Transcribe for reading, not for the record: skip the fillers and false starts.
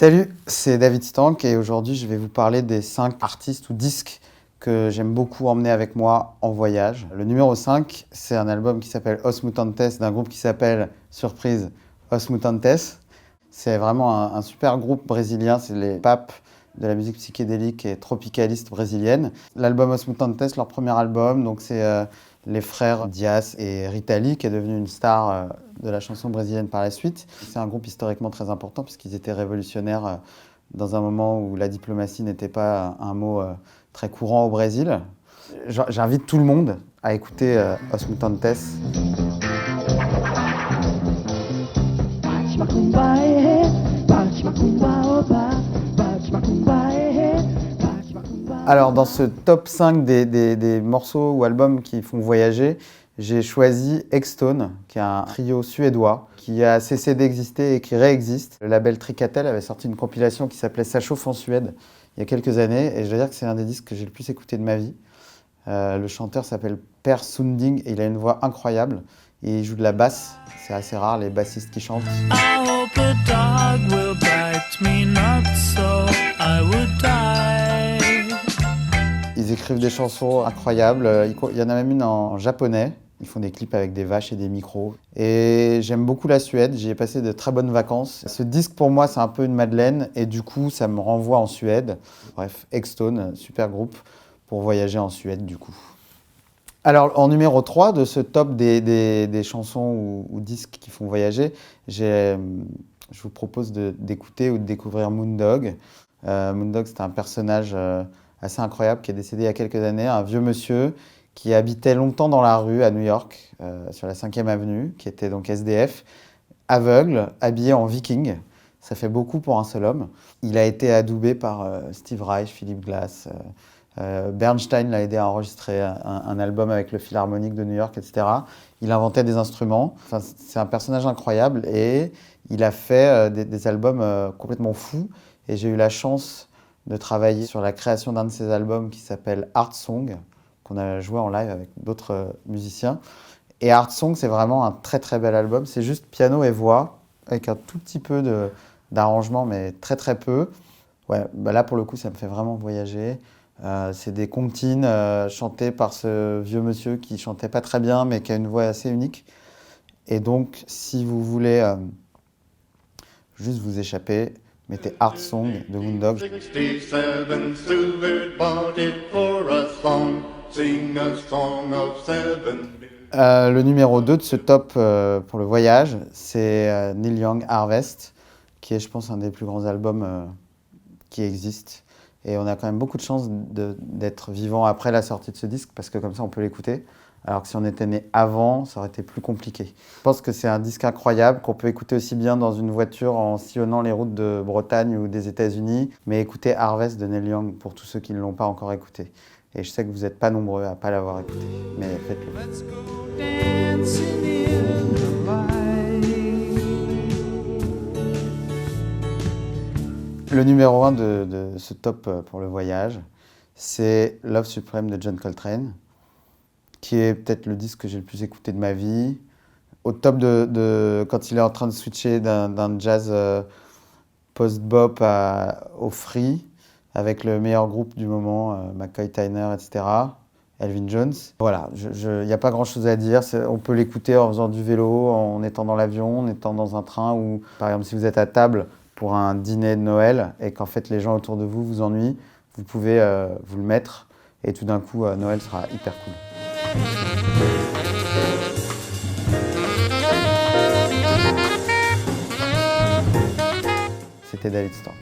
Salut, c'est David Stank et aujourd'hui je vais vous parler des 5 artistes ou disques que j'aime beaucoup emmener avec moi en voyage. Le numéro 5, c'est un album qui s'appelle Os Mutantes d'un groupe qui s'appelle, surprise, Os Mutantes. C'est vraiment un super groupe brésilien, c'est les papes de la musique psychédélique et tropicaliste brésilienne. L'album Os Mutantes, leur premier album, donc c'est les frères Dias et Rita Lee, qui est devenu une star de la chanson brésilienne par la suite. C'est un groupe historiquement très important puisqu'ils étaient révolutionnaires dans un moment où la diplomatie n'était pas un mot très courant au Brésil. J'invite tout le monde à écouter Os Mutantes. Alors, dans ce top 5 des morceaux ou albums qui font voyager, j'ai choisi Extone, qui est un trio suédois qui a cessé d'exister et qui réexiste. Le label Tricatel avait sorti une compilation qui s'appelait Ça chauffe en Suède il y a quelques années, et je dois dire que c'est un des disques que j'ai le plus écouté de ma vie. Le chanteur s'appelle Per Sunding et il a une voix incroyable. Et il joue de la basse, c'est assez rare les bassistes qui chantent. Ils écrivent des chansons incroyables, il y en a même une en japonais. Ils font des clips avec des vaches et des micros. Et j'aime beaucoup la Suède, j'y ai passé de très bonnes vacances. Ce disque pour moi c'est un peu une madeleine et du coup ça me renvoie en Suède. Bref, Extone, super groupe pour voyager en Suède du coup. Alors en numéro 3 de ce top des chansons ou disques qui font voyager, je vous propose d'écouter ou de découvrir Moondog. Moondog c'est un personnage assez incroyable qui est décédé il y a quelques années, un vieux monsieur qui habitait longtemps dans la rue à New York, sur la 5e avenue, qui était donc SDF, aveugle, habillé en viking. Ça fait beaucoup pour un seul homme. Il a été adoubé par Steve Reich, Philip Glass. Bernstein l'a aidé à enregistrer un album avec le Philharmonique de New York, etc. Il inventait des instruments. Enfin, c'est un personnage incroyable et il a fait des albums complètement fous. Et j'ai eu la chance de travailler sur la création d'un de ses albums qui s'appelle Art Song, qu'on a joué en live avec d'autres musiciens. Et Art Song, c'est vraiment un très très bel album. C'est juste piano et voix, avec un tout petit peu d'arrangement, mais très très peu. Ouais, bah là pour le coup, ça me fait vraiment voyager. C'est des comptines chantées par ce vieux monsieur qui chantait pas très bien, mais qui a une voix assez unique. Et donc, si vous voulez juste vous échapper, mettez Art Song de Moondog. Le numéro 2 de ce top pour le voyage, c'est Neil Young Harvest, qui est, je pense, un des plus grands albums qui existent. Et on a quand même beaucoup de chance d'être vivant après la sortie de ce disque, parce que comme ça, on peut l'écouter. Alors que si on était né avant, ça aurait été plus compliqué. Je pense que c'est un disque incroyable, qu'on peut écouter aussi bien dans une voiture en sillonnant les routes de Bretagne ou des États-Unis. Mais écoutez Harvest de Neil Young pour tous ceux qui ne l'ont pas encore écouté. Et je sais que vous n'êtes pas nombreux à ne pas l'avoir écouté, mais faites-le. Le numéro 1 de ce top pour le voyage, c'est Love Supreme de John Coltrane, qui est peut-être le disque que j'ai le plus écouté de ma vie. Au top quand il est en train de switcher d'un jazz post-bop au free, avec le meilleur groupe du moment, McCoy Tyner, etc., Elvin Jones. Voilà, il n'y a pas grand-chose à dire. On peut l'écouter en faisant du vélo, en étant dans l'avion, en étant dans un train, ou par exemple si vous êtes à table pour un dîner de Noël et qu'en fait les gens autour de vous vous ennuient, vous pouvez vous le mettre et tout d'un coup Noël sera hyper cool. C'était David Stank.